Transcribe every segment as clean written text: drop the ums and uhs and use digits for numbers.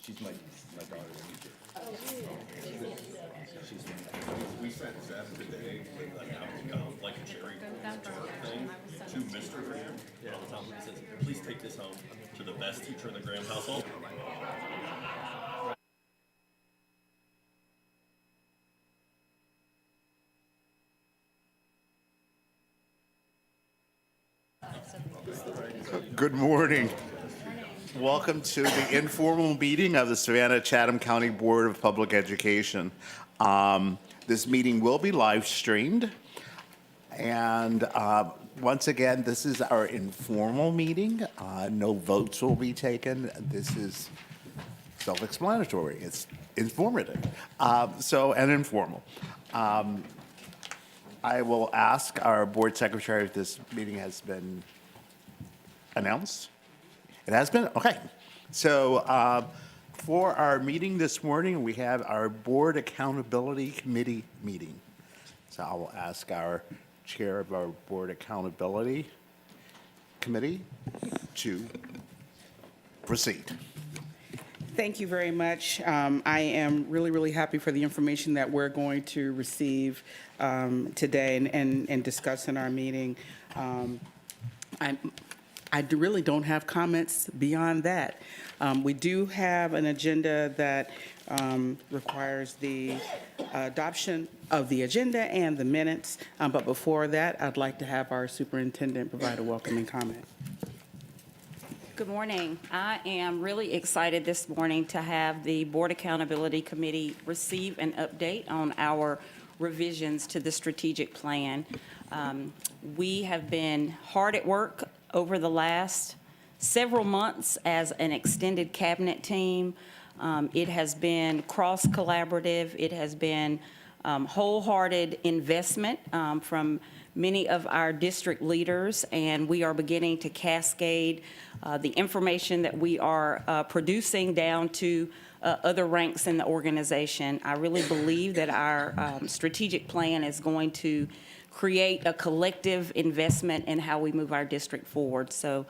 She's my daughter. We sent Zeb today with like a cherry thing to Mr. Graham. And on the top of it says, please take this home to the best teacher in the Graham household. Good morning. Welcome to the informal meeting of the Savannah-Chatham County Board of Public Education. This meeting will be live streamed. And once again, this is our informal meeting. No votes will be taken. This is self-explanatory. It's informative. And informal. I will ask our board secretary if this meeting has been announced. It has been? Okay. So for our meeting this morning, we have our Board Accountability Committee meeting. So I will ask our chair of our Board Accountability Committee to proceed. Thank you very much. I am really happy for the information that we're going to receive today and discuss in our meeting. I really don't have comments beyond that. We do have an agenda that requires the adoption of the agenda and the minutes. But before that, I'd like to have our superintendent provide a welcoming comment. Good morning. I am really excited this morning to have the Board Accountability Committee receive an update on our revisions to the strategic plan. We have been hard at work over the last several months as an extended cabinet team. It has been cross-collaborative. It has been wholehearted investment from many of our district leaders, and we are beginning to cascade the information that we are producing down to other ranks in the organization. I really believe that our strategic plan is going to create a collective investment in how we move our district forward. So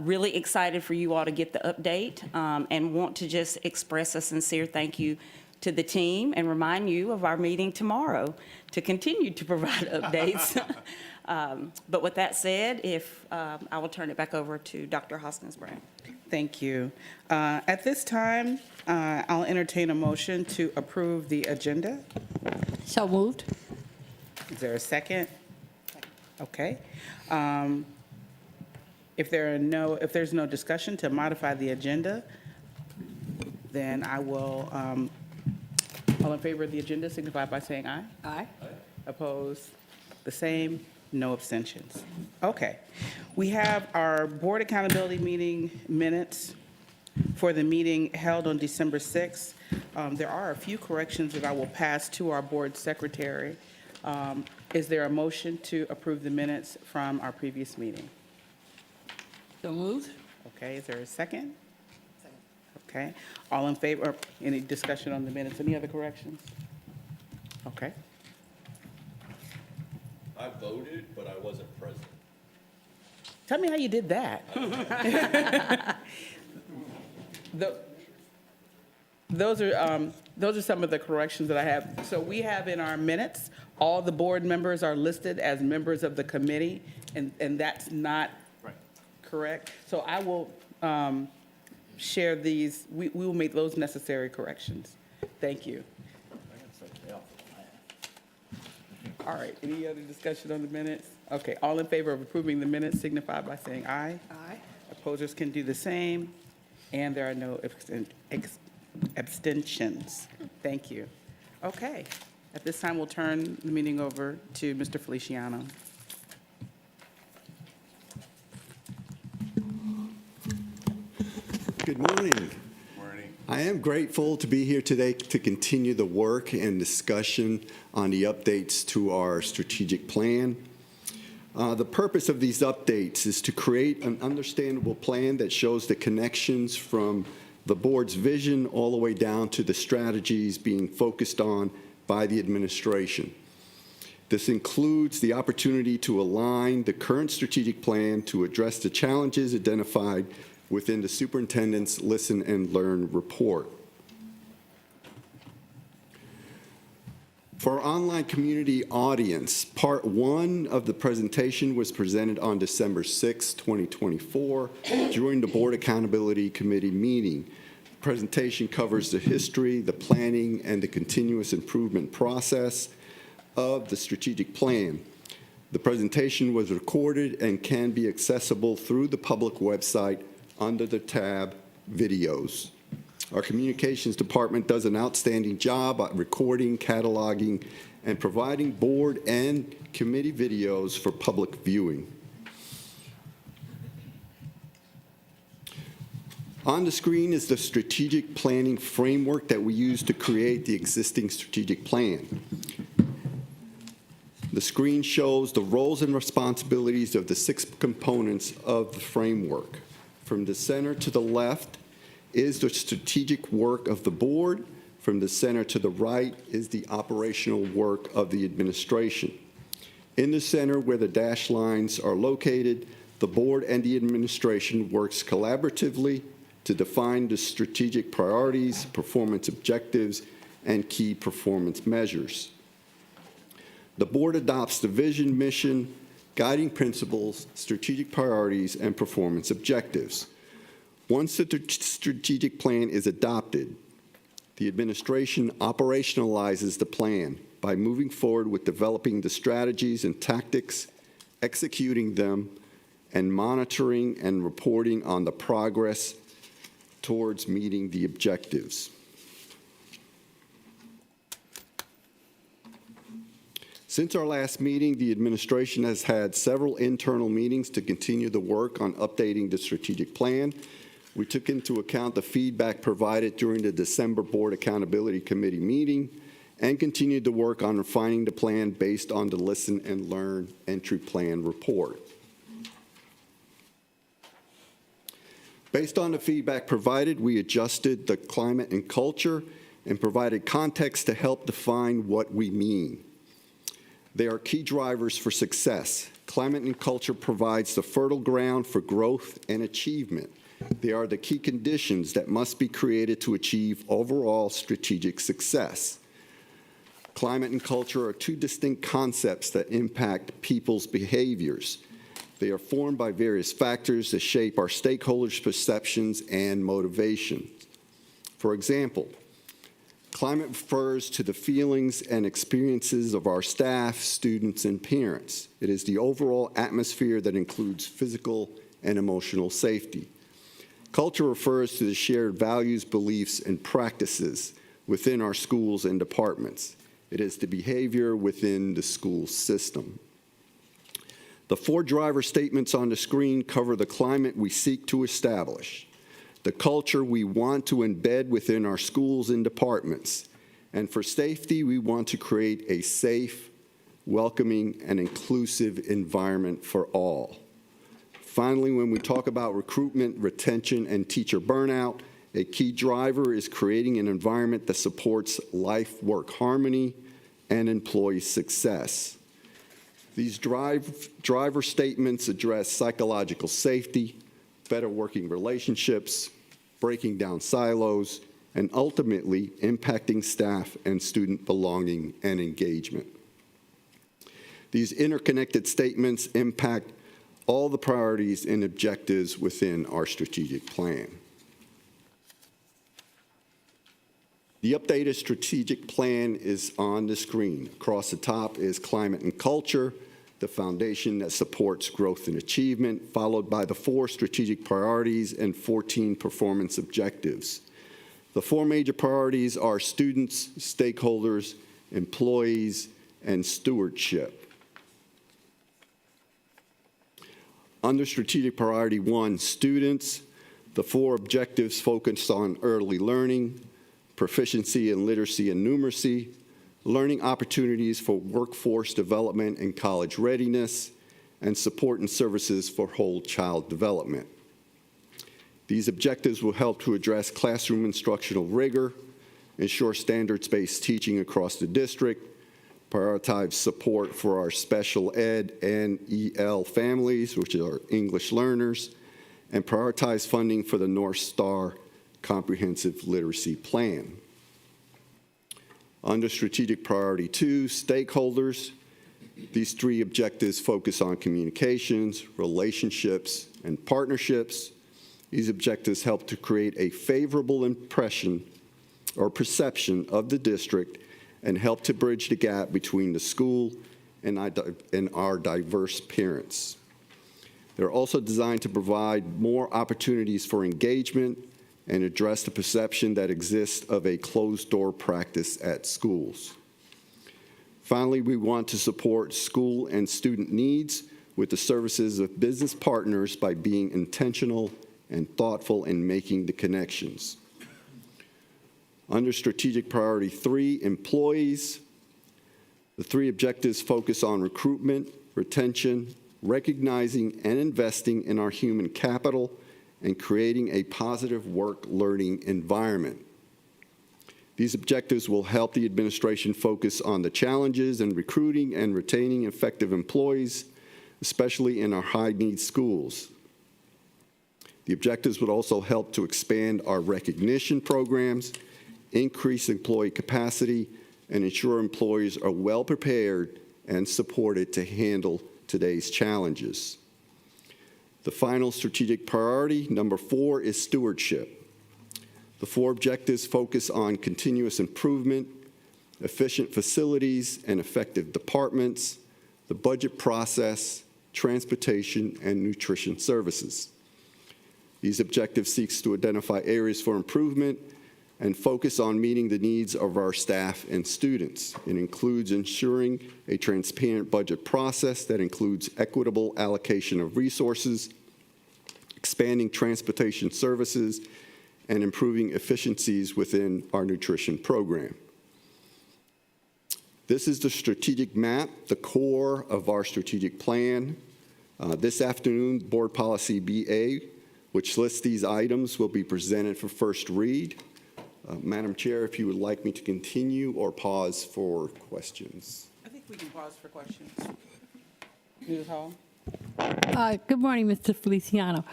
really excited for you all to get the update and want to just express a sincere thank you to the team and remind you of our meeting tomorrow to continue to provide updates. But with that said, I will turn it back over to Dr. Hoskins-Brown. Thank you. At this time, I'll entertain a motion to approve the agenda. So moved. Is there a second? Okay. If there's no discussion to modify the agenda, then I will, all in favor of the agenda signify by saying aye. Aye. Opposed? The same? No abstentions. Okay. We have our board accountability meeting minutes for the meeting held on December 6th. There are a few corrections that I will pass to our board secretary. Is there a motion to approve the minutes from our previous meeting? So moved. Okay, is there a second? Second. Okay, all in favor, any discussion on the minutes? Any other corrections? Okay. I voted, but I wasn't present. Tell me how you did that. Those are some of the corrections that I have. So we have in our minutes, all the board members are listed as members of the committee, and that's not correct. So I will share these. We will make those necessary corrections. Thank you. All right, any other discussion on the minutes? Okay, all in favor of approving the minutes signify by saying aye. Aye. Opposers can do the same, and there are no abstentions. Thank you. Okay, at this time, we'll turn the meeting over to Mr. Feliciano. Good morning. I am grateful to be here today to continue the work and discussion on the updates to our strategic plan. The purpose of these updates is to create an understandable plan that shows the connections from the board's vision all the way down to the strategies being focused on by the administration. This includes the opportunity to align the current strategic plan to address the challenges identified within the superintendent's Listen and Learn report. For our online community audience, part 1 of the presentation was presented on December 6, 2024, during the Board Accountability Committee meeting. The presentation covers the history, the planning, and the continuous improvement process of the strategic plan. The presentation was recorded and can be accessible through the public website under the tab Videos. Our communications department does an outstanding job at recording, cataloging, and providing board and committee videos for public viewing. On the screen is the strategic planning framework that we use to create the existing strategic plan. The screen shows the roles and responsibilities of the 6 components of the framework. From the center to the left is the strategic work of the board. From the center to the right is the operational work of the administration. In the center, where the dashed lines are located, the board and the administration works collaboratively to define the strategic priorities, performance objectives, and key performance measures. The board adopts the vision, mission, guiding principles, strategic priorities, and performance objectives. Once the strategic plan is adopted, the administration operationalizes the plan by moving forward with developing the strategies and tactics, executing them, and monitoring and reporting on the progress towards meeting the objectives. Since our last meeting, the administration has had several internal meetings to continue the work on updating the strategic plan. We took into account the feedback provided during the December Board Accountability Committee meeting and continued to work on refining the plan based on the Listen and Learn entry plan report. Based on the feedback provided, we adjusted the climate and culture and provided context to help define what we mean. They are key drivers for success. Climate and culture provides the fertile ground for growth and achievement. They are the key conditions that must be created to achieve overall strategic success. Climate and culture are 2 distinct concepts that impact people's behaviors. They are formed by various factors that shape our stakeholders' perceptions and motivations. For example, climate refers to the feelings and experiences of our staff, students, and parents. It is the overall atmosphere that includes physical and emotional safety. Culture refers to the shared values, beliefs, and practices within our schools and departments. It is the behavior within the school system. The 4 driver statements on the screen cover the climate we seek to establish, the culture we want to embed within our schools and departments, and for safety, we want to create a safe, welcoming, and inclusive environment for all. Finally, when we talk about recruitment, retention, and teacher burnout, a key driver is creating an environment that supports life-work harmony and employee success. These driver statements address psychological safety, better working relationships, breaking down silos, and ultimately impacting staff and student belonging and engagement. These interconnected statements impact all the priorities and objectives within our strategic plan. The updated strategic plan is on the screen. Across the top is climate and culture, the foundation that supports growth and achievement, followed by the 4 strategic priorities and 14 performance objectives. The 4 major priorities are students, stakeholders, employees, and stewardship. Under strategic priority 1, students, the 4 objectives focus on early learning, proficiency in literacy and numeracy, learning opportunities for workforce development and college readiness, and support and services for whole child development. These objectives will help to address classroom instructional rigor, ensure standards-based teaching across the district, prioritize support for our special ed and EL families, which are English learners, and prioritize funding for the North Star Comprehensive Literacy Plan. Under Strategic Priority 2, Stakeholders, these three objectives focus on communications, relationships, and partnerships. These objectives help to create a favorable impression or perception of the district and help to bridge the gap between the school and our diverse parents. They're also designed to provide more opportunities for engagement and address the perception that exists of a closed-door practice at schools. Finally, we want to support school and student needs with the services of business partners by being intentional and thoughtful in making the connections. Under Strategic Priority 3, Employees, the three objectives focus on recruitment, retention, recognizing and investing in our human capital, and creating a positive work-learning environment. These objectives will help the administration focus on the challenges in recruiting and retaining effective employees, especially in our high-need schools. The objectives would also help to expand our recognition programs, increase employee capacity, and ensure employees are well-prepared and supported to handle today's challenges. The final strategic priority, number 4, is stewardship. The 4 objectives focus on continuous improvement, efficient facilities and effective departments, the budget process, transportation, and nutrition services. These objectives seek to identify areas for improvement and focus on meeting the needs of our staff and students. It includes ensuring a transparent budget process that includes equitable allocation of resources, expanding transportation services, and improving efficiencies within our nutrition program. This is the strategic map, the core of our strategic plan. This afternoon, Board Policy BA, which lists these items, will be presented for first read. Madam Chair, if you would like me to continue or pause for questions. I think we can pause for questions. Ms. Hall? Good morning, Mr. Feliciano.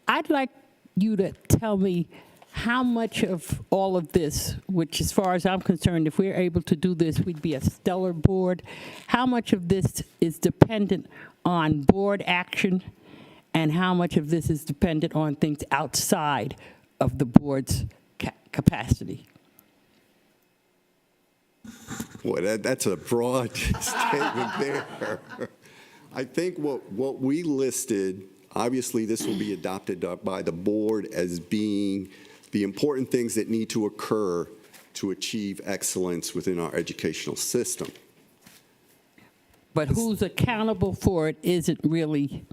I'd like you to tell me how much of all of this, which as far as I'm concerned, if we're able to do this, we'd be a stellar board. How much of this is dependent on board action, and how much of this is dependent on things outside of the board's capacity? Boy, that's a broad statement there. I think what we listed, obviously this will be adopted by the board as being the important things that need to occur to achieve excellence within our educational system. But who's accountable for it isn't really,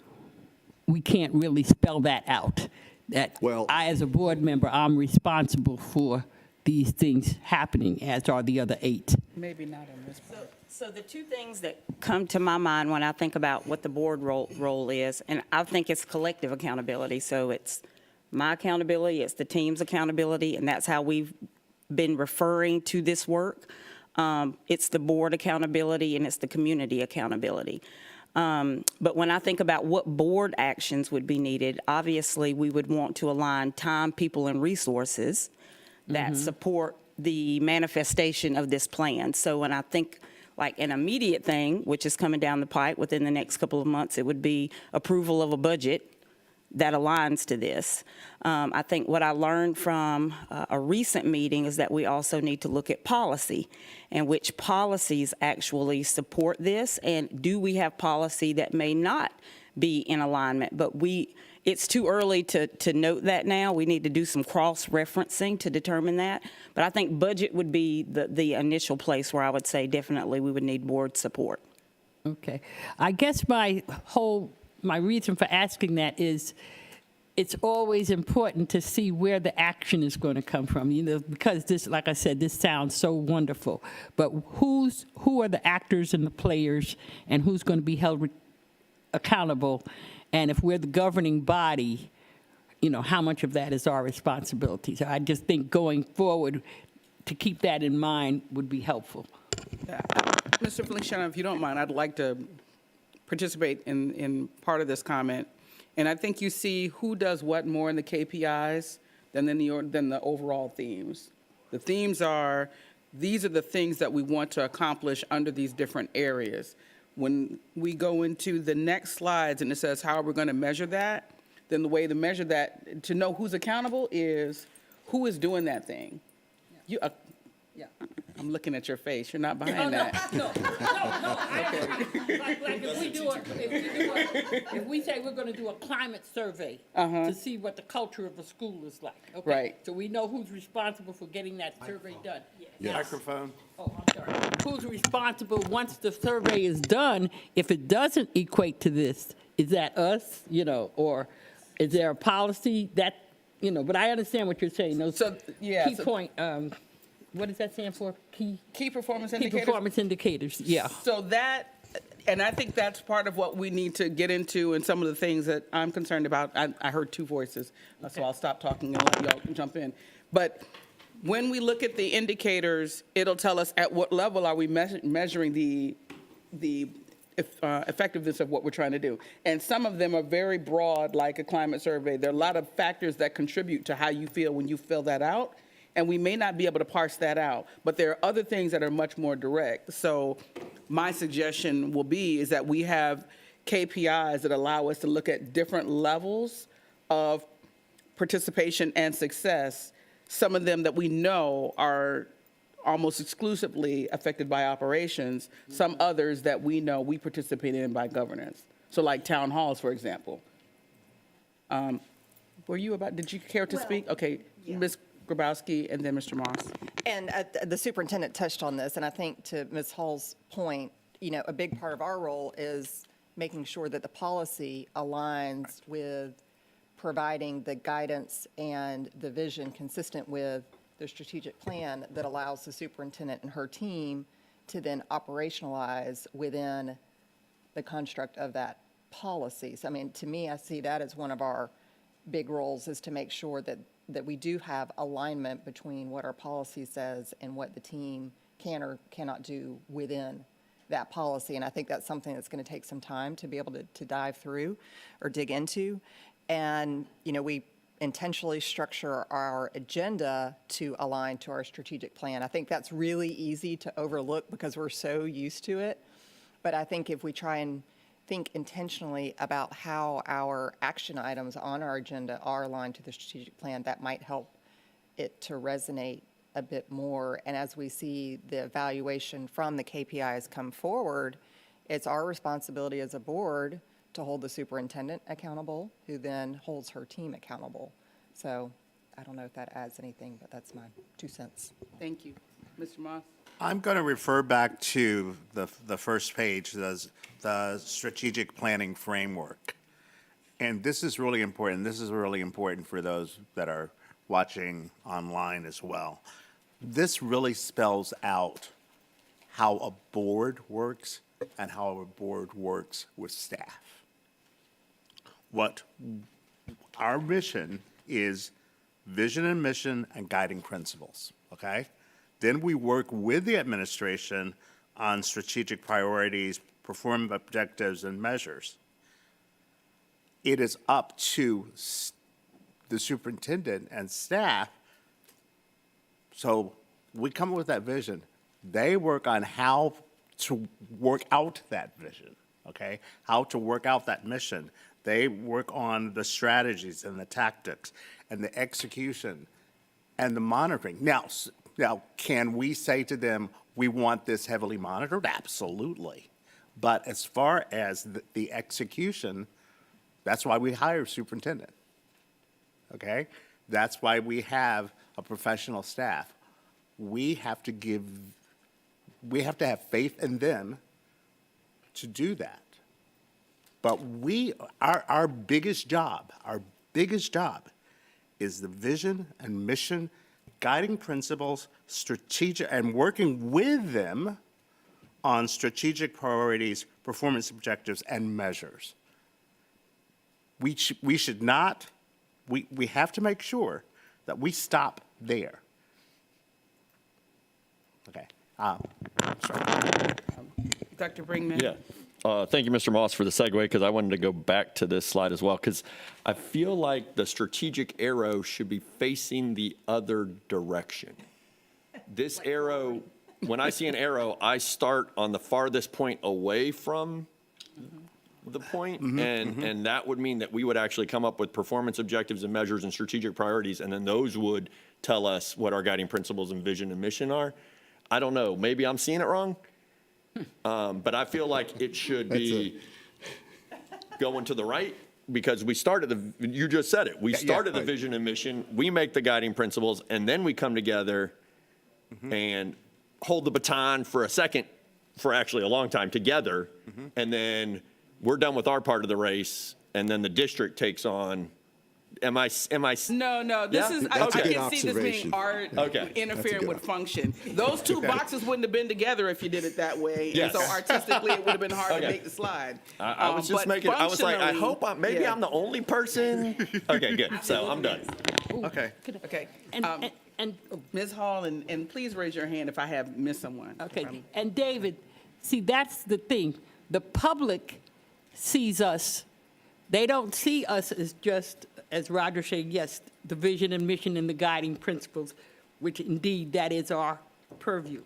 we can't really spell that out. That Well, I, as a board member, I'm responsible for these things happening, as are the other 8. Maybe not on this part. So the two things that come to my mind when I think about what the board role is, and I think it's collective accountability. So it's my accountability, it's the team's accountability, and that's how we've been referring to this work. It's the board accountability, and it's the community accountability. But when I think about what board actions would be needed, obviously we would want to align time, people, and resources that support the manifestation of this plan. So when I think like an immediate thing, which is coming down the pipe within the next couple of months, it would be approval of a budget that aligns to this. I think what I learned from a recent meeting is that we also need to look at policy and which policies actually support this, and do we have policy that may not be in alignment. But it's too early to note that now. We need to do some cross-referencing to determine that. But I think budget would be the initial place where I would say definitely we would need board support. Okay. I guess my reason for asking that is it's always important to see where the action is going to come from, because this, like I said, this sounds so wonderful. But who are the actors and the players, and who's going to be held accountable? And if we're the governing body, how much of that is our responsibility? So I just think going forward, to keep that in mind would be helpful. Mr. Feliciano, if you don't mind, I'd like to participate in part of this comment And I think you see who does what more in the KPIs than the overall themes. The themes are, these are the things that we want to accomplish under these different areas. When we go into the next slides and it says how are we going to measure that, then the way to measure that, to know who's accountable, is who is doing that thing. You, Yeah. I'm looking at your face. You're not behind that. No, I agree. Like if we say we're gonna do a climate survey to see what the culture of a school is like, okay? Right. So we know who's responsible for getting that survey done. Microphone. Oh, I'm sorry. Who's responsible once the survey is done? If it doesn't equate to this, is that us, or is there a policy that, but I understand what you're saying. Those key point, what does that stand for? Key performance Key indicators. performance indicators, yeah. So that, and I think that's part of what we need to get into, and some of the things that I'm concerned about. I heard two voices, so I'll stop talking and let y'all jump in. But when we look at the indicators, it'll tell us at what level are we measuring the effectiveness of what we're trying to do. And some of them are very broad, like a climate survey. There are a lot of factors that contribute to how you feel when you fill that out. And we may not be able to parse that out, but there are other things that are much more direct. So my suggestion will be is that we have KPIs that allow us to look at different levels of participation and success. Some of them that we know are almost exclusively affected by operations, some others that we know we participate in by governance. So like town halls, for example. Did you care to speak? Okay, yeah. Ms. Grabowski and then Mr. Moss. And the superintendent touched on this, and I think to Ms. Hall's point, a big part of our role is making sure that the policy aligns with providing the guidance and the vision consistent with the strategic plan that allows the superintendent and her team to then operationalize within the construct of that policy. So, to me, I see that as one of our big roles, is to make sure that we do have alignment between what our policy says and what the team can or cannot do within that policy. And I think that's something that's going to take some time to be able to dive through or dig into. And, we intentionally structure our agenda to align to our strategic plan. I think that's really easy to overlook because we're so used to it. But I think if we try and think intentionally about how our action items on our agenda are aligned to the strategic plan, that might help it to resonate a bit more. And as we see the evaluation from the KPIs come forward, it's our responsibility as a board to hold the superintendent accountable, who then holds her team accountable. So I don't know if that adds anything, but that's my 2 cents. Thank you. Mr. Moss? I'm going to refer back to the first page, the strategic planning framework. And this is really important. This is really important for those that are watching online as well. This really spells out how a board works and how a board works with staff. What our mission is: vision and mission and guiding principles, okay? Then we work with the administration on strategic priorities, performance objectives, and measures. It is up to the superintendent and staff. So we come up with that vision. They work on how to work out that vision, okay? How to work out that mission. They work on the strategies and the tactics and the execution and the monitoring. Now, can we say to them, we want this heavily monitored? Absolutely. But as far as the execution, that's why we hire a superintendent, okay? That's why we have a professional staff. We have to have faith in them to do that. But our biggest job is the vision and mission, guiding principles, strategic, and working with them on strategic priorities, performance objectives, and measures. We should not, we have to make sure that we stop there. Okay. Sorry. Dr. Brinkman? Yeah. Thank you, Mr. Moss, for the segue, because I wanted to go back to this slide as well, because I feel like the strategic arrow should be facing the other direction. This arrow, when I see an arrow, I start on the farthest point away from the point, and that would mean that we would actually come up with performance objectives and measures and strategic priorities, and then those would tell us what our guiding principles and vision and mission are. I don't know, maybe I'm seeing it wrong, but I feel like it should be going to the right, because we started you just said it, we started the vision and mission, we make the guiding principles, and then we come together and hold the baton for a second, for actually a long time together, and then we're done with our part of the race, and then the district takes on. Am I? No, this Yeah? is, That's a I good can see this being observation. art Okay. interfering good with function. Those two boxes wouldn't have been together if you did it that way. Yes. And so artistically, it would have been hard Okay. to make the slide. I was just But making. I was like, I functionally, hope maybe yeah. I'm the only person. Okay, good. So I'm done. Okay. Okay. And Ms. Hall, and please raise your hand if I have missed someone. okay, and David, see, that's the thing. The public sees us. They don't see us as just, as Roger said, yes, the vision and mission and the guiding principles, which indeed that is our purview.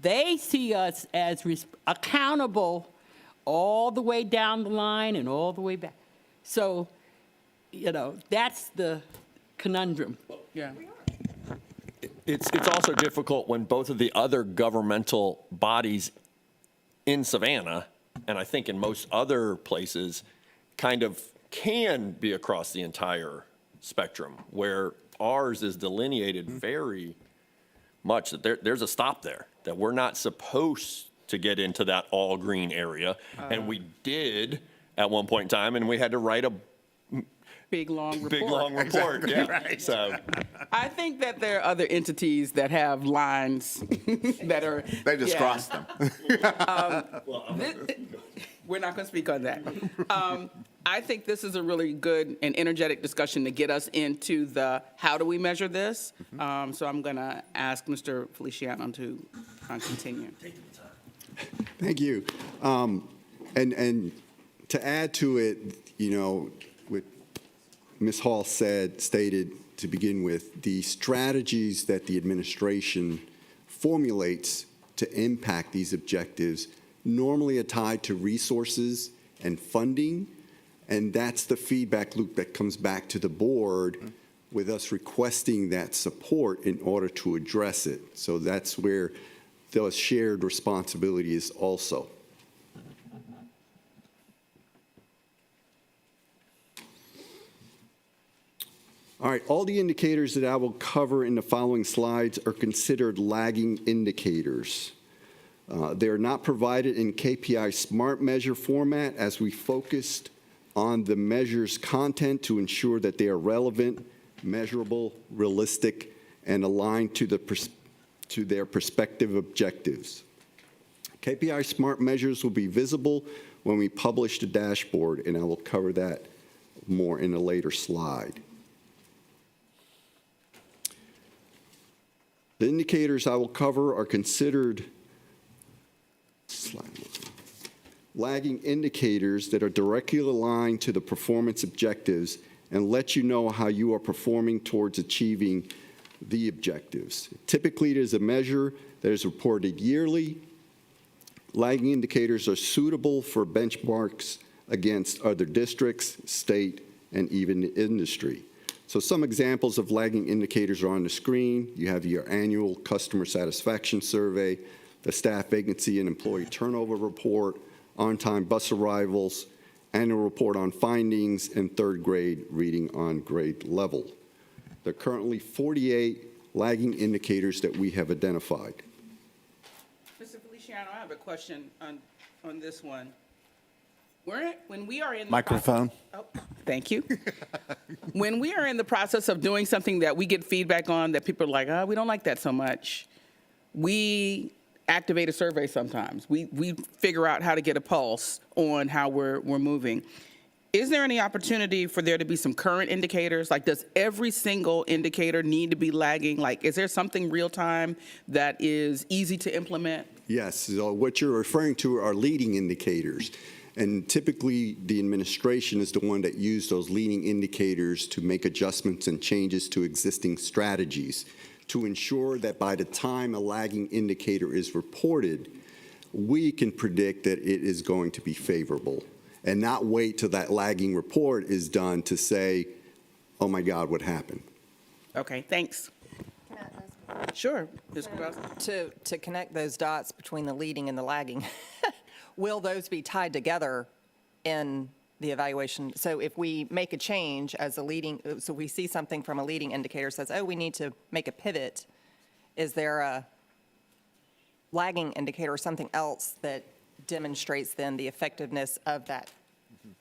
They see us as accountable all the way down the line and all the way back. So, that's the conundrum. Yeah. It's also difficult when both of the other governmental bodies in Savannah, and I think in most other places, kind of can be across the entire spectrum, where ours is delineated very much that there's a stop there, that we're not supposed to get into that all green area. And we did at one point in time, and we had to write a Big, long report. big, long report. Yeah. So I think that there are other entities that have lines that are. They just yeah. crossed them. We're not going to speak on that. I think this is a really good and energetic discussion to get us into the how do we measure this. So I'm going to ask Mr. Feliciano to continue. Thank you. And to add to it, what Ms. Hall stated to begin with, the strategies that the administration formulates to impact these objectives normally are tied to resources and funding, and that's the feedback loop that comes back to the board with us requesting that support in order to address it. So that's where the shared responsibility is also. All right, all the indicators that I will cover in the following slides are considered lagging indicators. They are not provided in KPI SMART measure format, as we focused on the measure's content to ensure that they are relevant, measurable, realistic, and aligned to their prospective objectives. KPI SMART measures will be visible when we publish the dashboard, and I will cover that more in a later slide. The indicators I will cover are considered lagging indicators that are directly aligned to the performance objectives and let you know how you are performing towards achieving the objectives. Typically, it is a measure that is reported yearly. Lagging indicators are suitable for benchmarks against other districts, state, and even the industry. So some examples of lagging indicators are on the screen. You have your annual customer satisfaction survey, the staff vacancy and employee turnover report, on-time bus arrivals, annual report on findings, and third grade reading on grade level. There are currently 48 lagging indicators that we have identified. Mr. Feliciano, I have a question on this one. When we are in the Microphone. Thank you. When we are in the process of doing something that we get feedback on that people are like, oh, we don't like that so much, we activate a survey sometimes. We figure out how to get a pulse on how we're moving. Is there any opportunity for there to be some current indicators? Like, does every single indicator need to be lagging? Like, is there something real time that is easy to implement Yes, so what you're referring to are leading indicators. And typically, the administration is the one that uses those leading indicators to make adjustments and changes to existing strategies to ensure that by the time a lagging indicator is reported, we can predict that it is going to be favorable and not wait till that lagging report is done to say, oh my God, what happened? Okay, thanks. Sure, Ms. Grabowski. To connect those dots between the leading and the lagging, will those be tied together in the evaluation? So if we make a change as a leading, so we see something from a leading indicator says, oh, we need to make a pivot, is there a lagging indicator or something else that demonstrates then the effectiveness of that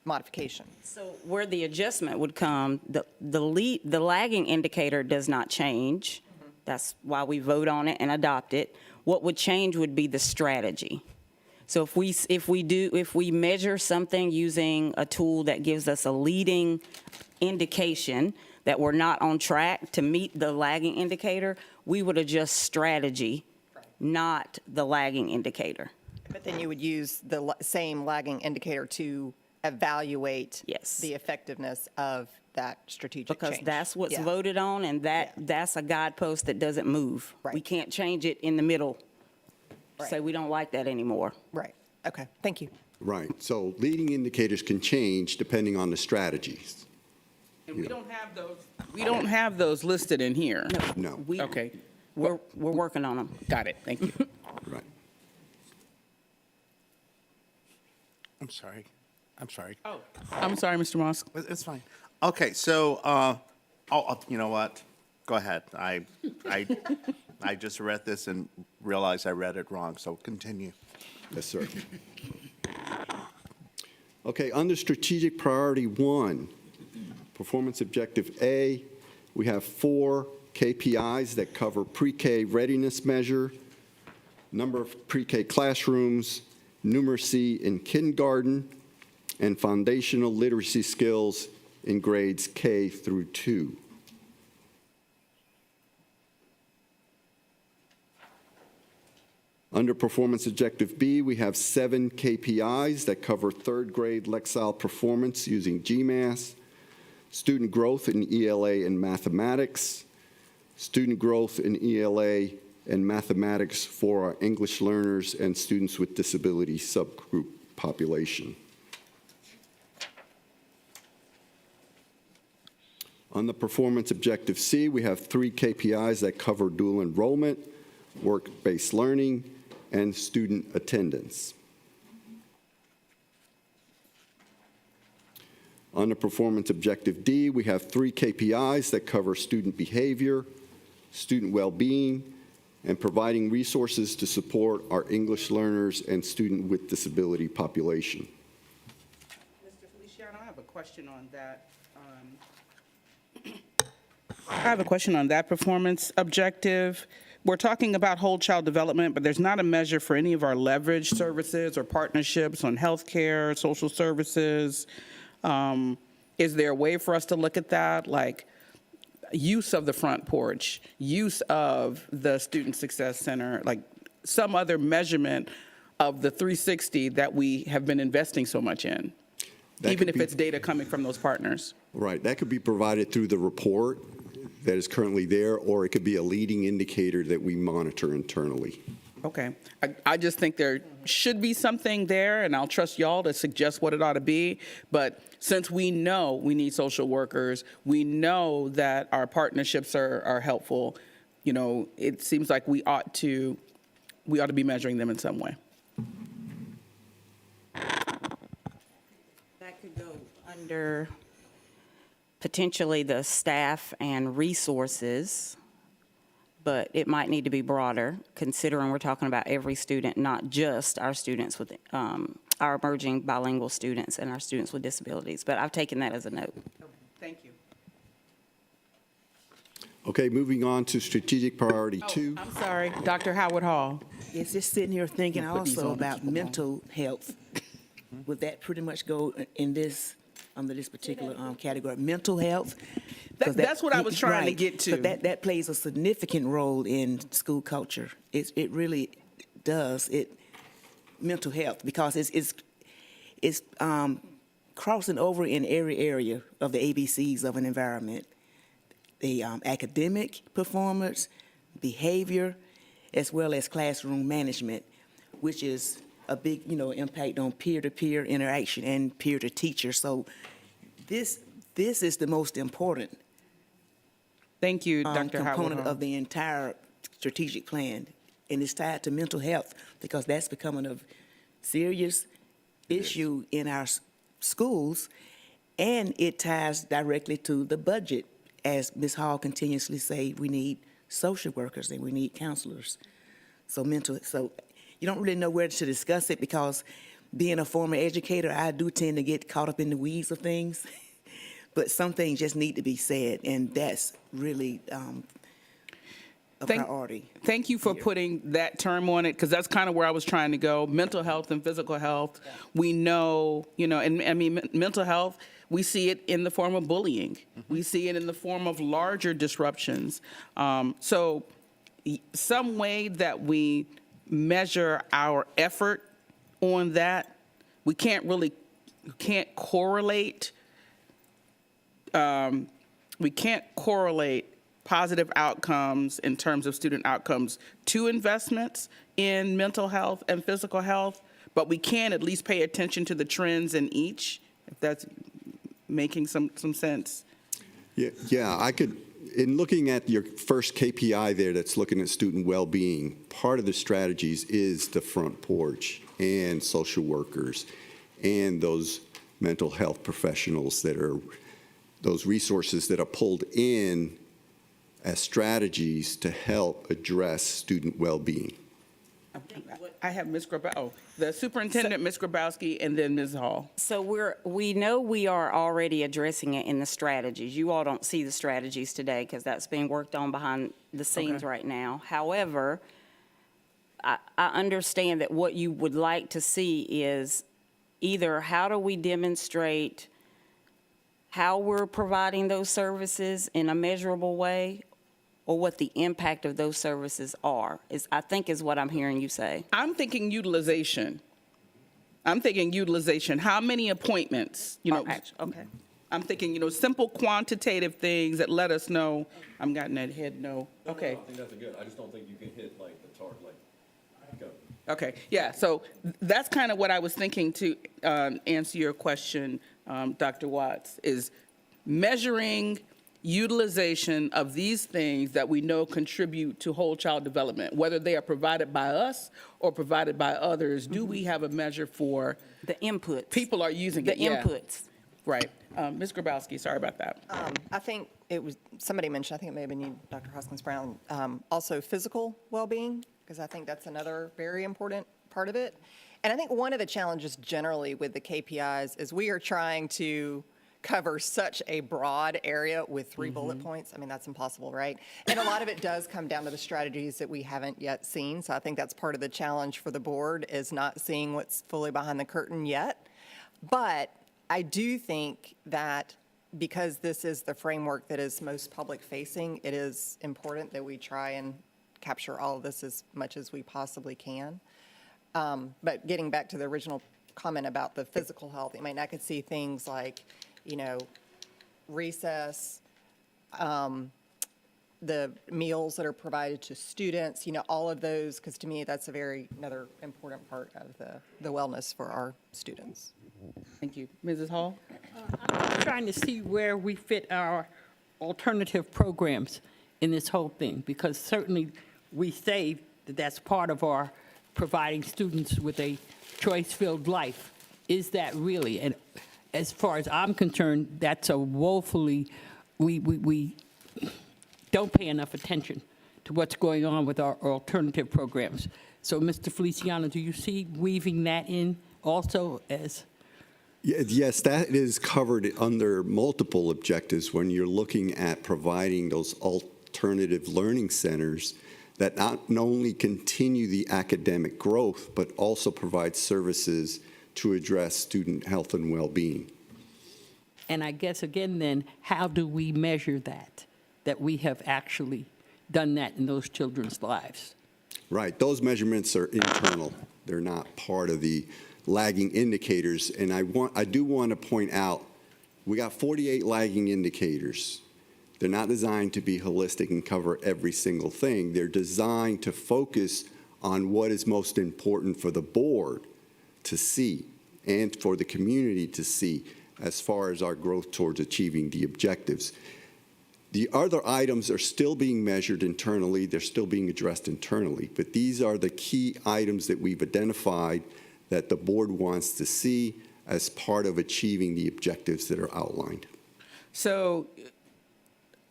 modification? So where the adjustment would come, the lagging indicator does not change. That's why we vote on it and adopt it. What would change would be the strategy. So if we measure something using a tool that gives us a leading indication that we're not on track to meet the lagging indicator, we would adjust strategy, not the lagging indicator. But then you would use the same lagging indicator to evaluate Yes. the effectiveness of that strategic change. Because that's what's Yeah. voted on, and that's a guidepost that doesn't move. Right. We can't change it in the middle. Right. Say we don't like that anymore. Right, okay, thank you. Right, so leading indicators can change depending on the strategies. And we don't have those listed in here. No, Okay, We're working on them. got it, thank you. right. I'm sorry. Oh, I'm sorry, Mr. Moss. It's fine. Okay, so, you know what? Go ahead. I just read this and realized I read it wrong, so continue. Yes, sir. Okay, under strategic priority 1, performance objective A, we have 4 KPIs that cover pre-K readiness measure, number of pre-K classrooms, numeracy in kindergarten, and foundational literacy skills in grades K through 2. Under Performance Objective B, we have 7 KPIs that cover third grade Lexile performance using GMAS, student growth in ELA and mathematics, student growth in ELA and mathematics for our English learners and students with disability subgroup population. On the Performance Objective C, we have 3 KPIs that cover dual enrollment, work-based learning, and student attendance. On the Performance Objective D, we have 3 KPIs that cover student behavior, student well-being, and providing resources to support our English learners and student with disability population. Mr. Feliciano, I have a question on that. I have a question on that performance objective. We're talking about whole child development, but there's not a measure for any of our leverage services or partnerships on healthcare, social services. Is there a way for us to look at that, like use of the front porch, use of the Student Success Center, like some other measurement of the 360 that we have been investing so much in, That even could if be- it's data coming from those partners? Right, that could be provided through the report that is currently there, or it could be a leading indicator that we monitor internally. Okay. I just think there should be something there, and I'll trust y'all to suggest what it ought to be. But since we know we need social workers, we know that our partnerships are helpful, you know, it seems like we ought to be measuring them in some way. That could go under potentially the staff and resources, but it might need to be broader, considering we're talking about every student, not just our students with, our emerging bilingual students and our students with disabilities. But I've taken that as a note. Thank you. Okay, moving on to strategic priority 2. I'm sorry, Dr. Howard Hall. Yes, just sitting here thinking Put these also on to about keep 'em on. mental health. Would that pretty much go in this, under this particular category, mental health? 'Cause That's what I was trying to right, get to. But that plays a significant role in school culture. It really, does, mental health, because it's crossing over in every area of the ABCs of an environment. The academic performance, behavior, as well as classroom management, which is a big, impact on peer-to-peer interaction and peer-to-teacher. So this is the most important Thank you, Dr. component Howard. of the entire strategic plan, and it's tied to mental health because that's becoming a serious issue in our schools, and it ties directly to the budget. As Ms. Hall continuously say, we need social workers and we need counselors. So you don't really know where to discuss it because being a former educator, I do tend to get caught up in the weeds of things. But some things just need to be said, and that's really a priority. Thank you for putting that term on it, because that's kind of where I was trying to go. Mental health and physical health. We know, and I mean, mental health, we see it in the form of bullying. We see it in the form of larger disruptions. So some way that we measure our effort on that, we can't correlate. We can't correlate positive outcomes in terms of student outcomes to investments in mental health and physical health, but we can at least pay attention to the trends in each, if that's making some sense. Yeah, I could, in looking at your first KPI there that's looking at student well-being, part of the strategies is the front porch and social workers and those mental health professionals that are those resources that are pulled in as strategies to help address student well-being. I have Ms. the superintendent, Ms. Grabowski, and then Ms. Hall. So we know we are already addressing it in the strategies. You all don't see the strategies today because that's being worked on behind the scenes right now. However, I understand that what you would like to see is either how do we demonstrate how we're providing those services in a measurable way, or what the impact of those services are, I think is what I'm hearing you say. I'm thinking utilization. How many appointments, Okay. I'm thinking, simple quantitative things that let us know. I'm getting that head no. Okay. I think that's good. I just don't think you can hit like the target, go. Okay, yeah, so that's kind of what I was thinking to answer your question, Dr. Watts, is measuring utilization of these things that we know contribute to whole child development, whether they are provided by us or provided by others. Do we have a measure for The inputs. people are using The it? Yeah. inputs. Right. Ms. Grabowski, sorry about that. I think it was, somebody mentioned, I think it may have been you, Dr. Hoskins-Brown, also physical well-being, because I think that's another very important part of it. And I think one of the challenges generally with the KPIs is we are trying to cover such a broad area with 3 bullet points. I mean, that's impossible, right? And a lot of it does come down to the strategies that we haven't yet seen. So I think that's part of the challenge for the board, is not seeing what's fully behind the curtain yet. But I do think that because this is the framework that is most public-facing, it is important that we try and capture all of this as much as we possibly can. But getting back to the original comment about the physical health, I mean, I could see things like, recess, the meals that are provided to students, all of those, because to me, that's another important part of the wellness for our students. Thank you. Mrs. Hall? I'm trying to see where we fit our alternative programs in this whole thing, because certainly we say that that's part of our providing students with a choice-filled life. Is that really? And as far as I'm concerned, that's a woefully, we don't pay enough attention to what's going on with our alternative programs. So, Mr. Feliciano, do you see weaving that in also as? Yes, that is covered under multiple objectives when you're looking at providing those alternative learning centers that not only continue the academic growth, but also provide services to address student health and well-being. And I guess, again, then, how do we measure that we have actually done that in those children's lives? Right, those measurements are internal. They're not part of the lagging indicators. And I do want to point out, we got 48 lagging indicators. They're not designed to be holistic and cover every single thing. They're designed to focus on what is most important for the board to see and for the community to see as far as our growth towards achieving the objectives. The other items are still being measured internally. They're still being addressed internally. But these are the key items that we've identified that the board wants to see as part of achieving the objectives that are outlined. So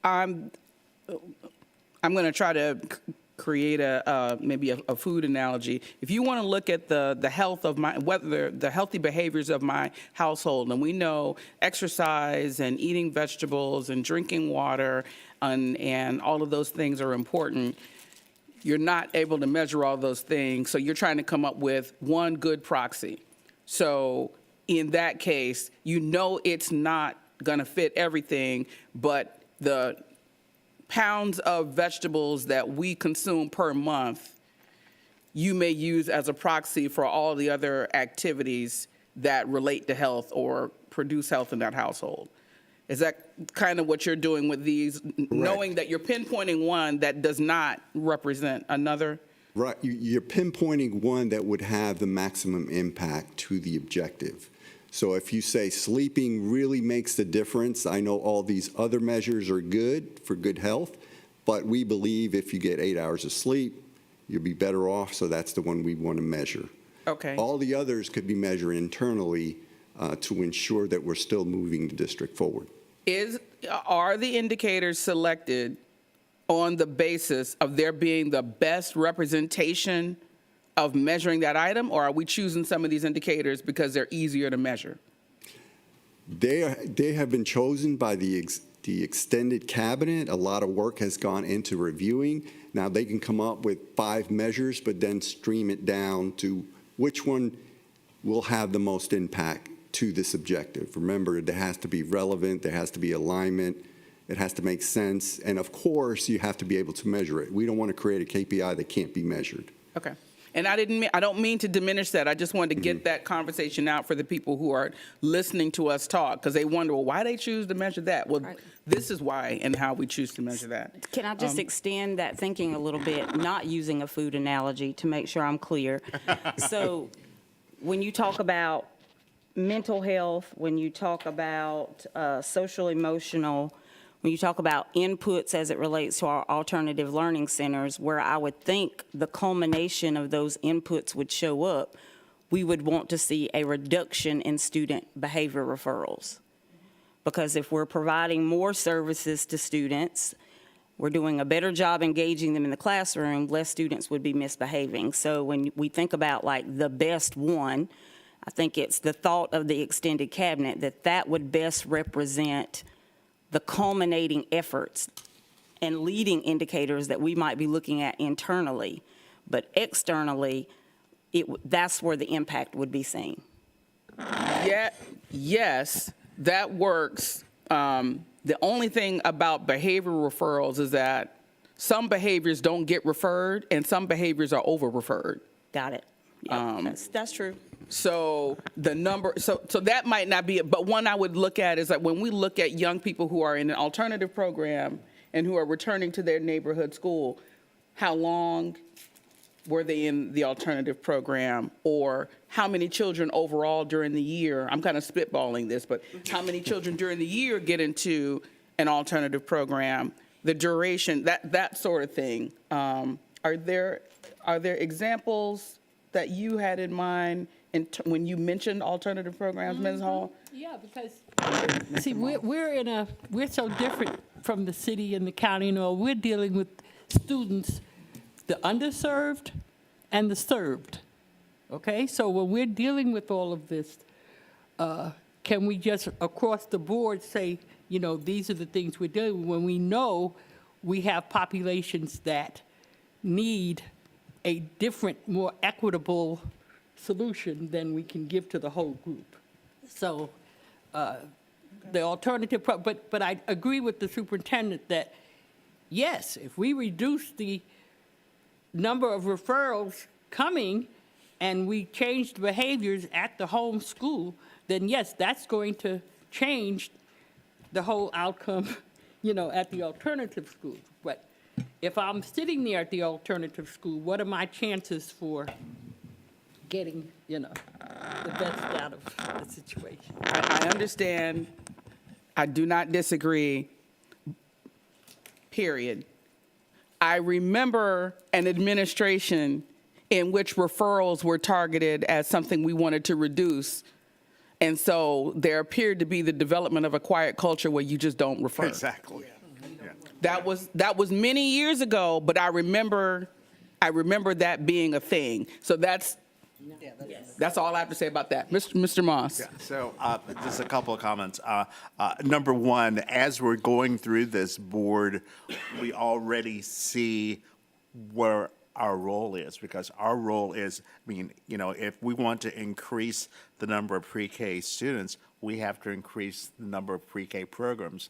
I'm going to try to create maybe a food analogy. If you want to look at the health of the healthy behaviors of my household, and we know exercise and eating vegetables and drinking water and all of those things are important, you're not able to measure all those things, so you're trying to come up with one good proxy. So in that case, you know it's not going to fit everything, but the pounds of vegetables that we consume per month, you may use as a proxy for all the other activities that relate to health or produce health in that household. Is that kind of what you're doing with these, knowing that you're pinpointing one that does not represent another? Right, you're pinpointing one that would have the maximum impact to the objective. So if you say sleeping really makes the difference, I know all these other measures are good for good health, but we believe if you get 8 hours of sleep, you'll be better off, so that's the one we want to measure. Okay. All the others could be measured internally to ensure that we're still moving the district forward. Are the indicators selected on the basis of there being the best representation of measuring that item, or are we choosing some of these indicators because they're easier to measure? They have been chosen by the extended cabinet. A lot of work has gone into reviewing. Now they can come up with 5 measures, but then stream it down to which one will have the most impact to this objective. Remember, there has to be relevant, there has to be alignment, it has to make sense, and of course, you have to be able to measure it. We don't want to create a KPI that can't be measured. Okay. And I don't mean to diminish that. I just wanted to get that conversation out for the people who are listening to us talk, because they wonder, well, why they choose to measure that? Well, this is why and how we choose to measure that. Can I just extend that thinking a little bit, not using a food analogy to make sure I'm clear? So when you talk about mental health, when you talk about social emotional, when you talk about inputs as it relates to our alternative learning centers, where I would think the culmination of those inputs would show up, we would want to see a reduction in student behavior referrals. Because if we're providing more services to students, we're doing a better job engaging them in the classroom, less students would be misbehaving. So when we think about like the best one, I think it's the thought of the extended cabinet that would best represent the culminating efforts and leading indicators that we might be looking at internally. But externally, that's where the impact would be seen. Yeah, yes, that works. The only thing about behavioral referrals is that some behaviors don't get referred and some behaviors are over-referred. Got it. Yep, that's true. So the number, so that might not be it, but one I would look at is that when we look at young people who are in an alternative program and who are returning to their neighborhood school, how long were they in the alternative program, or how many children overall during the year, I'm kind of spitballing this, but how many children during the year get into an alternative program, the duration, that sort of thing. Are there examples that you had in mind when you mentioned alternative programs, Ms. Hall? Yeah, because, see, we're so different from the city and the county, you know, we're dealing with students, the underserved and the served, okay? So when we're dealing with all of this, can we just across the board say, you know, these are the things we're doing, when we know we have populations that need a different, more equitable solution than we can give to the whole group. So the alternative, but I agree with the superintendent that, yes, if we reduce the number of referrals coming and we change the behaviors at the home school, then yes, that's going to change the whole outcome, at the alternative school. But if I'm sitting there at the alternative school, what are my chances for getting, the best out of the situation? I understand. I do not disagree, period. I remember an administration in which referrals were targeted as something we wanted to reduce. And so there appeared to be the development of a quiet culture where you just don't refer. Exactly. That was many years ago, but I remember that being a thing. So that's all I have to say about that. Mr. Moss. Yeah, so just a couple of comments. Number one, as we're going through this board, we already see where our role is, because our role is, if we want to increase the number of pre-K students, we have to increase the number of pre-K programs.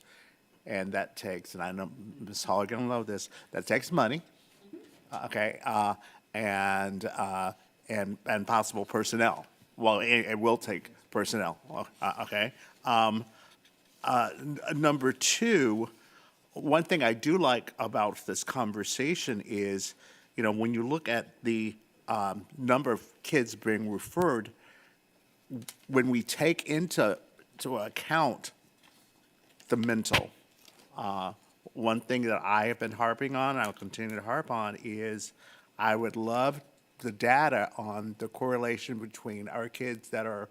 And that takes, and I know Ms. Hall, you're going to love this, that takes money, okay, and possible personnel. Well, it will take personnel, okay? Number two, one thing I do like about this conversation is, when you look at the number of kids being referred, when we take into account the mental, one thing that I have been harping on, and I'll continue to harp on, is I would love the data on the correlation between our kids that are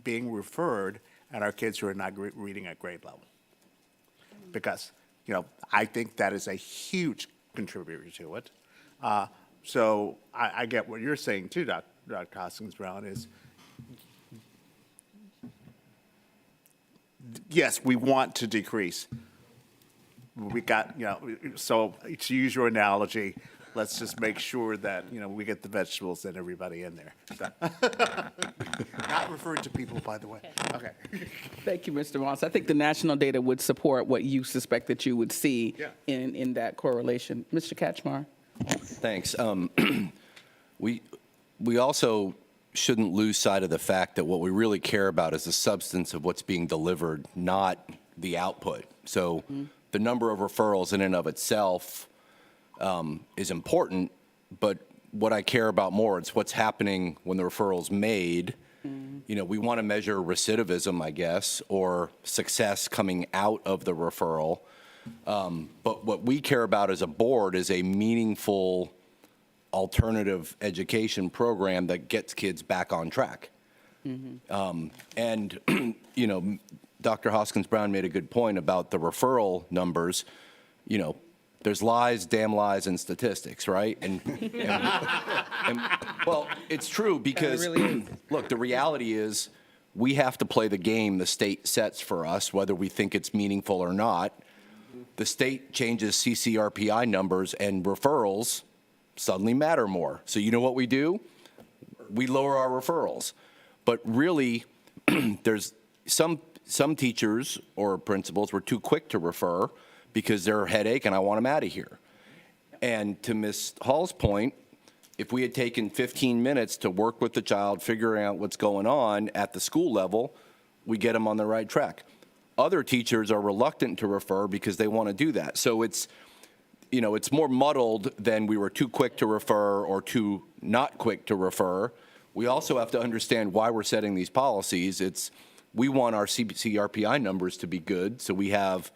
being referred and our kids who are not reading at grade level. Because, I think that is a huge contributor to it. So I get what you're saying too, Dr. Hoskins-Brown, is yes, we want to decrease. We got, so to use your analogy, let's just make sure that, we get the vegetables and everybody in there. Not referring to people, by the way. Okay. Thank you, Mr. Moss. I think the national data would support what you suspect that you would see in that correlation. Mr. Katchmar. Thanks. We also shouldn't lose sight of the fact that what we really care about is the substance of what's being delivered, not the output. So the number of referrals in and of itself is important, but what I care about more is what's happening when the referral's made. We want to measure recidivism, I guess, or success coming out of the referral. But what we care about as a board is a meaningful alternative education program that gets kids back on track. And, Dr. Hoskins-Brown made a good point about the referral numbers. There's lies, damn lies, and statistics, right? And well, it's true because, look, the reality is we have to play the game the state sets for us, whether we think it's meaningful or not. The state changes CCRPI numbers and referrals suddenly matter more. So you know what we do? We lower our referrals. But really, there's some teachers or principals were too quick to refer because they're a headache and I want them out of here. And to Ms. Hall's point, if we had taken 15 minutes to work with the child, figuring out what's going on at the school level, we get them on the right track. Other teachers are reluctant to refer because they want to do that. So it's more muddled than we were too quick to refer or too not quick to refer. We also have to understand why we're setting these policies. We want our CRPI numbers to be good, so we have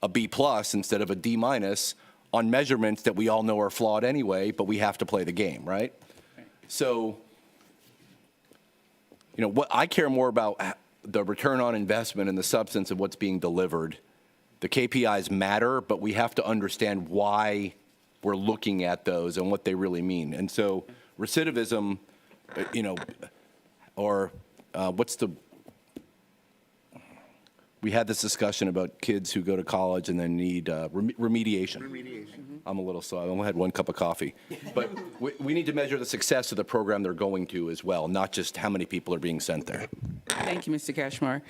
a B+ instead of a D- on measurements that we all know are flawed anyway, but we have to play the game, right? So, what I care more about the return on investment and the substance of what's being delivered. The KPIs matter, but we have to understand why we're looking at those and what they really mean. And so recidivism, we had this discussion about kids who go to college and then need remediation. I'm a little slow. I only had one cup of coffee. But we need to measure the success of the program they're going to as well, not just how many people are being sent there. Thank you, Mr. Cashmore.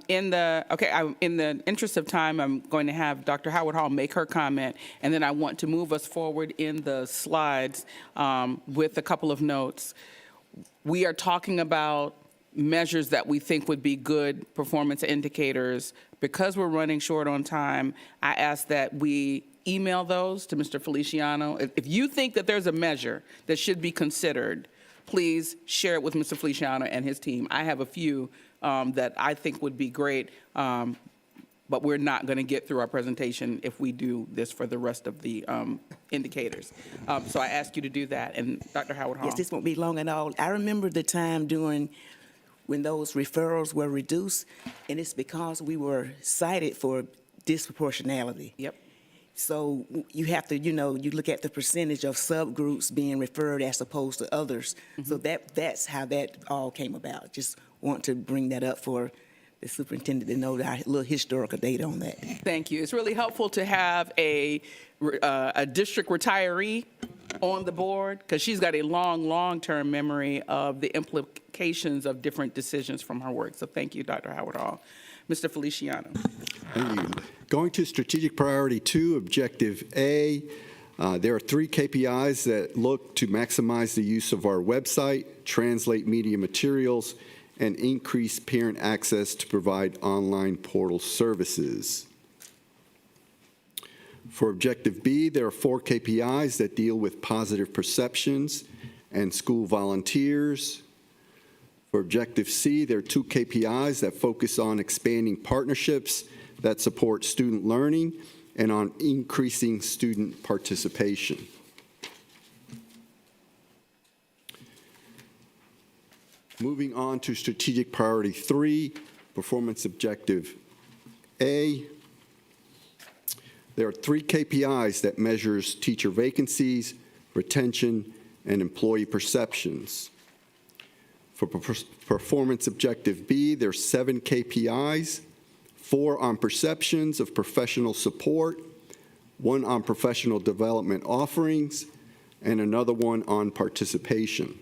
In the interest of time, I'm going to have Dr. Howard Hall make her comment, and then I want to move us forward in the slides with a couple of notes. We are talking about measures that we think would be good performance indicators. Because we're running short on time, I ask that we email those to Mr. Feliciano. If you think that there's a measure that should be considered, please share it with Mr. Feliciano and his team. I have a few that I think would be great, but we're not going to get through our presentation if we do this for the rest of the indicators. So I ask you to do that. And Dr. Howard Hall. Yes, this won't be long at all. I remember the time when those referrals were reduced, and it's because we were cited for disproportionality. Yep. So you have to, you look at the percentage of subgroups being referred as opposed to others. So that's how that all came about. Just want to bring that up for the superintendent to know that little historical data on that. Thank you. It's really helpful to have a district retiree on the board because she's got a long-term memory of the implications of different decisions from her work. So thank you, Dr. Howard Hall. Mr. Feliciano. Thank you. Going to strategic priority 2, objective A, there are 3 KPIs that look to maximize the use of our website, translate media materials, and increase parent access to provide online portal services. For objective B, there are 4 KPIs that deal with positive perceptions and school volunteers. For objective C, there are 2 KPIs that focus on expanding partnerships that support student learning and on increasing student participation. Moving on to strategic priority 3, performance objective A. There are 3 KPIs that measures teacher vacancies, retention, and employee perceptions. For performance objective B, there are 7 KPIs, 4 on perceptions of professional support, 1 on professional development offerings, and another one on participation.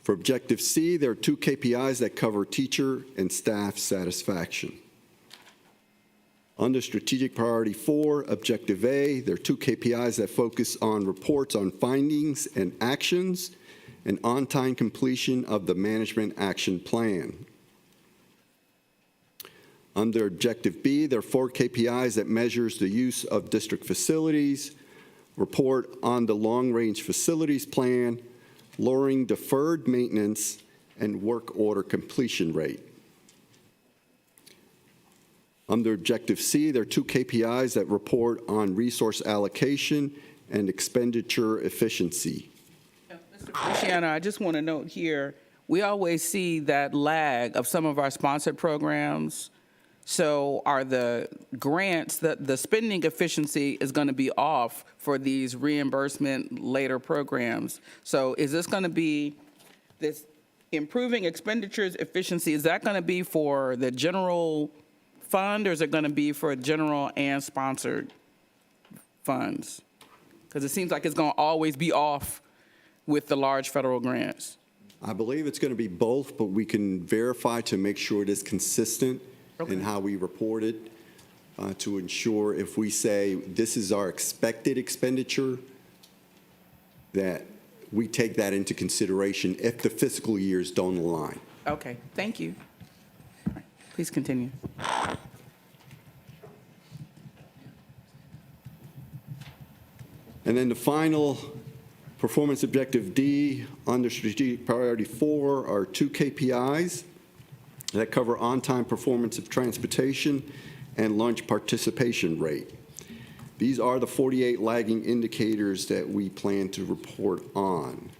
For objective C, there are 2 KPIs that cover teacher and staff satisfaction. Under strategic priority 4, objective A, there are 2 KPIs that focus on reports on findings and actions and on-time completion of the management action plan. Under objective B, there are 4 KPIs that measures the use of district facilities, report on the long-range facilities plan, lowering deferred maintenance, and work order completion rate. Under objective C, there are 2 KPIs that report on resource allocation and expenditure efficiency. Mr. Feliciano, I just want to note here, we always see that lag of some of our sponsored programs. So are the grants, the spending efficiency is going to be off for these reimbursement later programs. So is this going to be, this improving expenditures efficiency, is that going to be for the general fund or is it going to be for general and sponsored funds? Because it seems like it's going to always be off with the large federal grants. I believe it's going to be both, but we can verify to make sure it is consistent in how we report it to ensure if we say this is our expected expenditure, that we take that into consideration if the fiscal years don't align. Okay, thank you. All right, please continue. And then the final performance objective D under strategic priority 4 are 2 KPIs that cover on-time performance of transportation and lunch participation rate. These are the 48 lagging indicators that we plan to report on.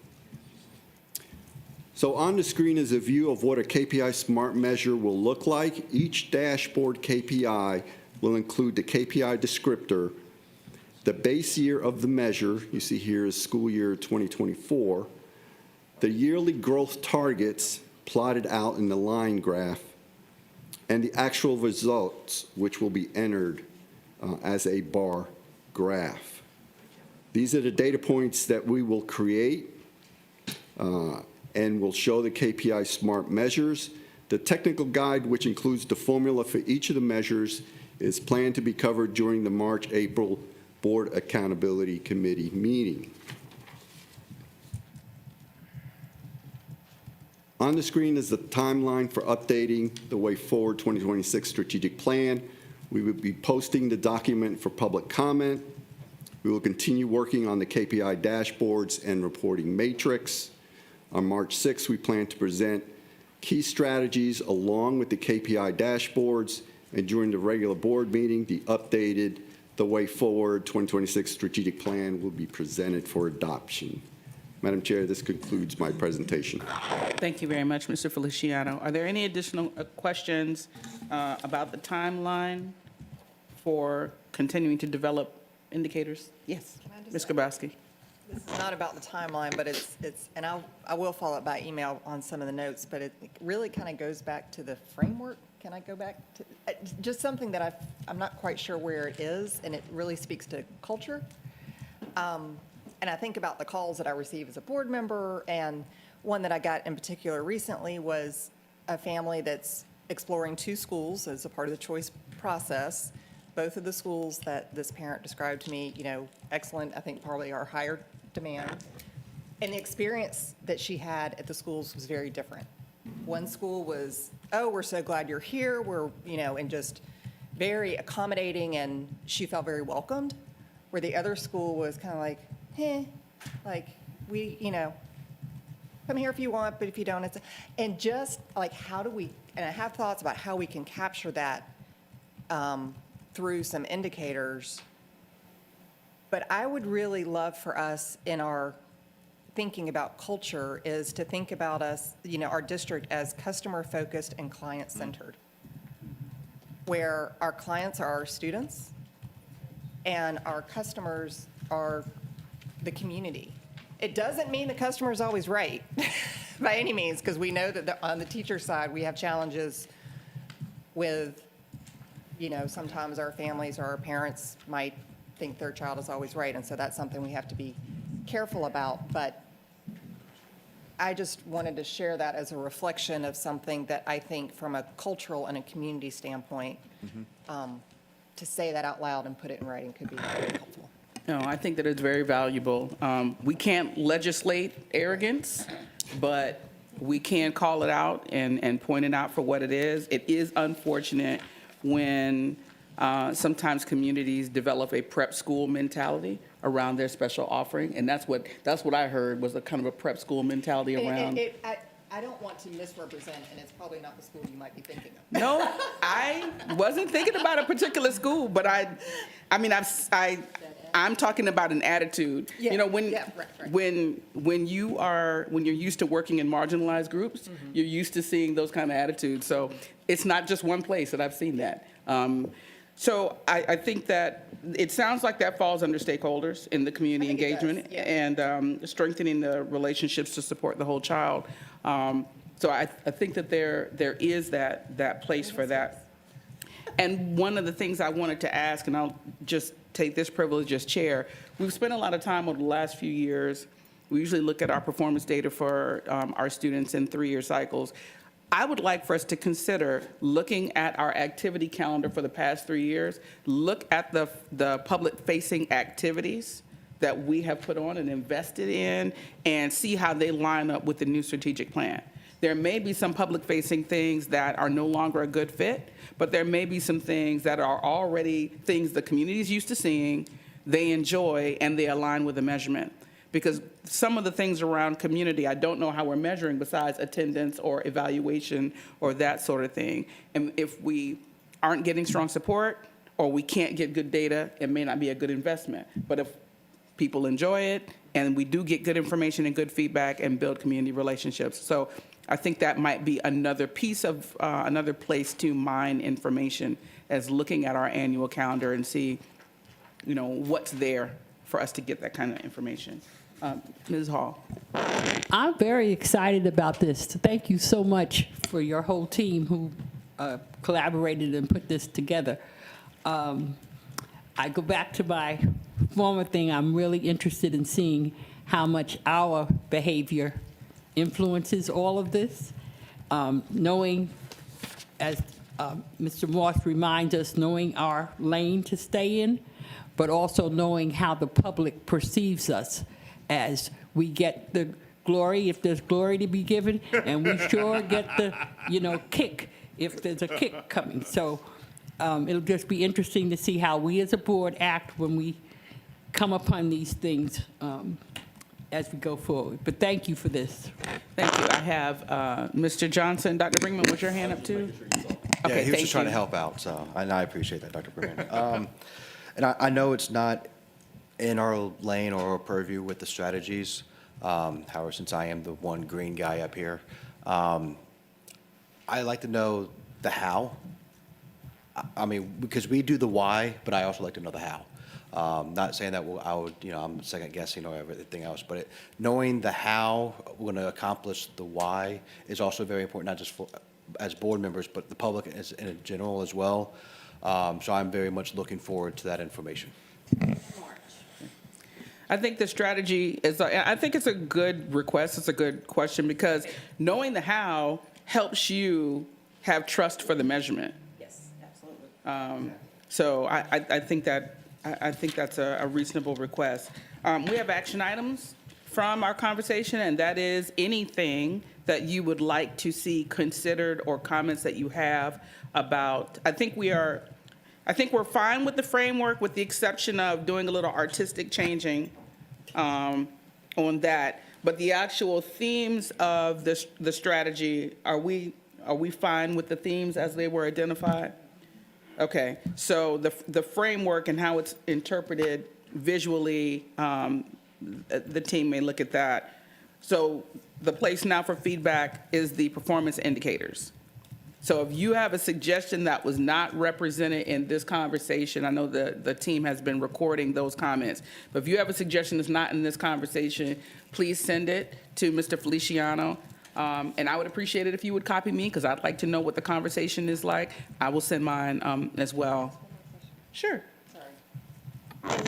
So on the screen is a view of what a KPI SMART measure will look like. Each dashboard KPI will include the KPI descriptor, the base year of the measure, you see here is school year 2024, the yearly growth targets plotted out in the line graph, and the actual results, which will be entered as a bar graph. These are the data points that we will create and will show the KPI SMART measures. The technical guide, which includes the formula for each of the measures, is planned to be covered during the March-April Board Accountability Committee meeting. On the screen is the timeline for updating the Way Forward 2026 strategic plan. We will be posting the document for public comment. We will continue working on the KPI dashboards and reporting matrix. On March 6th, we plan to present key strategies along with the KPI dashboards, and during the regular board meeting, the updated The Way Forward 2026 strategic plan will be presented for adoption. Madam Chair, this concludes my presentation. Thank you very much, Mr. Feliciano. Are there any additional questions about the timeline for continuing to develop indicators? Yes, Ms. Grabowski. This is not about the timeline, but it's, and I will follow up by email on some of the notes, but it really kind of goes back to the framework. Can I go back to, just something that I'm not quite sure where it is, and it really speaks to culture. And I think about the calls that I receive as a board member, and one that I got in particular recently was a family that's exploring 2 schools as a part of the choice process. Both of the schools that this parent described to me, excellent, I think probably are higher demand. And the experience that she had at the schools was very different. One school was, oh, we're so glad you're here, we're, and just very accommodating, and she felt very welcomed. Where the other school was kind of like, we, come here if you want, but if you don't, and just like, how do we, and I have thoughts about how we can capture that through some indicators. But I would really love for us in our thinking about culture is to think about us, our district as customer-focused and client-centered, where our clients are our students and our customers are the community. It doesn't mean the customer is always right by any means, because we know that on the teacher side, we have challenges with, sometimes our families or our parents might think their child is always right, and so that's something we have to be careful about. But I just wanted to share that as a reflection of something that I think from a cultural and a community standpoint, to say that out loud and put it in writing could be very helpful. No, I think that it's very valuable. We can't legislate arrogance, but we can call it out and point it out for what it is. It is unfortunate when sometimes communities develop a prep school mentality around their special offering, and that's what I heard was a kind of a prep school mentality around. I don't want to misrepresent, and it's probably not the school you might be thinking of. No, I wasn't thinking about a particular school, but I'm talking about an attitude. Yeah, right. When you're used to working in marginalized groups, you're used to seeing those kind of attitudes. So it's not just one place that I've seen that. So I think that it sounds like that falls under stakeholders in the community engagement and strengthening the relationships to support the whole child. So I think that there is that place for that. And one of the things I wanted to ask, and I'll just take this privilege as chair, we've spent a lot of time over the last few years. We usually look at our performance data for our students in 3-year cycles. I would like for us to consider looking at our activity calendar for the past 3 years, look at the public-facing activities that we have put on and invested in, and see how they line up with the new strategic plan. There may be some public-facing things that are no longer a good fit, but there may be some things that are already things the community is used to seeing, they enjoy, and they align with the measurement. Because some of the things around community, I don't know how we're measuring besides attendance or evaluation or that sort of thing. And if we aren't getting strong support or we can't get good data, it may not be a good investment. But if people enjoy it and we do get good information and good feedback and build community relationships. So I think that might be another piece of, another place to mine information as looking at our annual calendar and see, what's there for us to get that kind of information. Ms. Hall. I'm very excited about this. Thank you so much for your whole team who collaborated and put this together. I go back to my former thing. I'm really interested in seeing how much our behavior influences all of this. Knowing, as Mr. Moss reminds us, knowing our lane to stay in, but also knowing how the public perceives us as we get the glory, if there's glory to be given, and we sure get the, kick if there's a kick coming. So it'll just be interesting to see how we as a board act when we come upon these things as we go forward. But thank you for this. Thank you. I have Mr. Johnson. Dr. Brinkman, was your hand up too? Yeah, Okay, he was thank just trying to you. help out, so, and I appreciate that, Dr. Brand. And I know it's not in our lane or our purview with the strategies, however, since I am the one green guy up here, I like to know the how. I mean, because we do the why, but I also like to know the how. Not saying that I would, I'm second guessing or everything else, but knowing the how we're going to accomplish the why is also very important, not just for, as board members, but the public in general as well. So I'm very much looking forward to that information. I think the strategy is, I think it's a good request, it's a good question, because knowing the how helps you have trust for the measurement. Yes, absolutely. So I think that's a reasonable request. We have action items from our conversation, and that is anything that you would like to see considered or comments that you have about, I think we're fine with the framework, with the exception of doing a little artistic changing on that. But the actual themes of the strategy, are we fine with the themes as they were identified? Okay, so the framework and how it's interpreted visually, the team may look at that. So the place now for feedback is the performance indicators. So if you have a suggestion that was not represented in this conversation, I know the team has been recording those comments, but if you have a suggestion that's not in this conversation, please send it to Mr. Feliciano. And I would appreciate it if you would copy me, because I'd like to know what the conversation is like. I will send mine as well. Sure.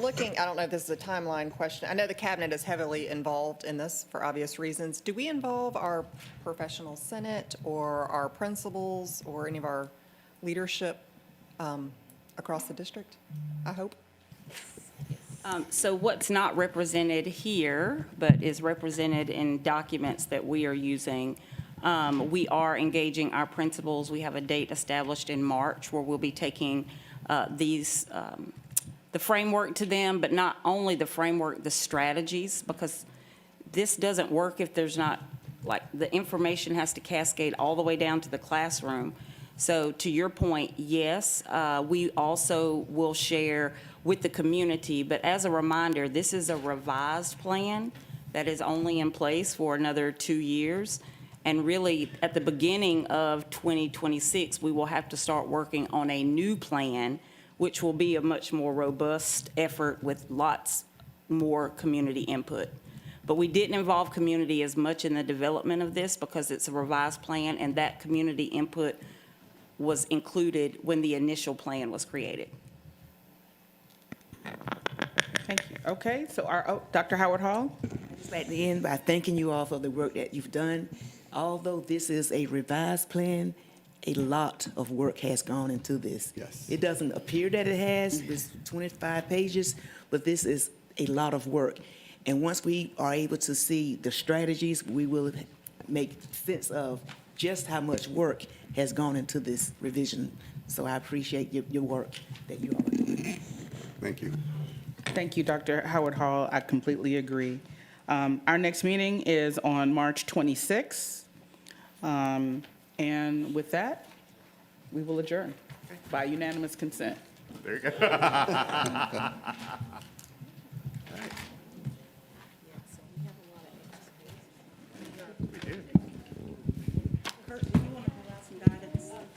Looking, I don't know if this is a timeline question. I know the cabinet is heavily involved in this for obvious reasons. Do we involve our professional senate or our principals or any of our leadership across the district, I hope? So what's not represented here, but is represented in documents that we are using, we are engaging our principals. We have a date established in March where we'll be taking the framework to them, but not only the framework, the strategies, because this doesn't work if there's not, like, the information has to cascade all the way down to the classroom. So to your point, yes, we also will share with the community, but as a reminder, this is a revised plan that is only in place for another 2 years. And really, at the beginning of 2026, we will have to start working on a new plan, which will be a much more robust effort with lots more community input. But we didn't involve community as much in the development of this because it's a revised plan, and that community input was included when the initial plan was created. Thank you. Okay, so Dr. Howard Hall? Just like to end by thanking you all for the work that you've done. Although this is a revised plan, a lot of work has gone into this. Yes. It doesn't appear that it has, it's 25 pages, but this is a lot of work. And once we are able to see the strategies, we will make sense of just how much work has gone into this revision. So I appreciate your work that you all are doing. Thank you. Thank you, Dr. Howard Hall. I completely agree. Our next meeting is on March 26th. And with that, we will adjourn by unanimous consent. There you go.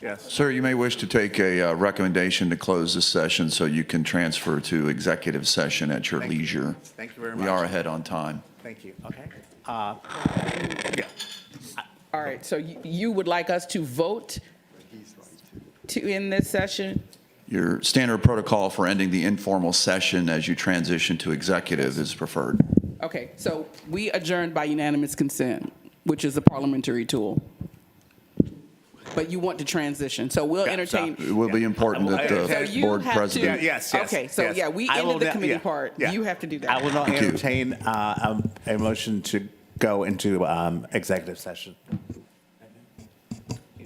Yes. Sir, you may wish to take a recommendation to close this session so you can transfer to executive session at your leisure. Thank you very We much. are ahead on time. Thank you. Okay. Yeah. All right, so you would like us to vote to end this session? Your standard protocol for ending the informal session as you transition to executive is preferred. Okay, so we adjourned by unanimous consent. which is the parliamentary tool. But you want to transition, so we'll entertain. It will be important that So the you board have to- president. Yes. Okay, so yes. yeah, we I will ended the now- committee yeah, part. yeah. You have to do that. I will now Thank you. entertain a motion to go into executive session.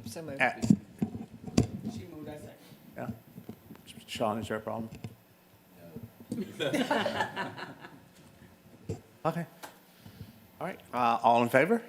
So moved. Uh, yeah. Sean, is there a problem? Okay. All right. All in favor?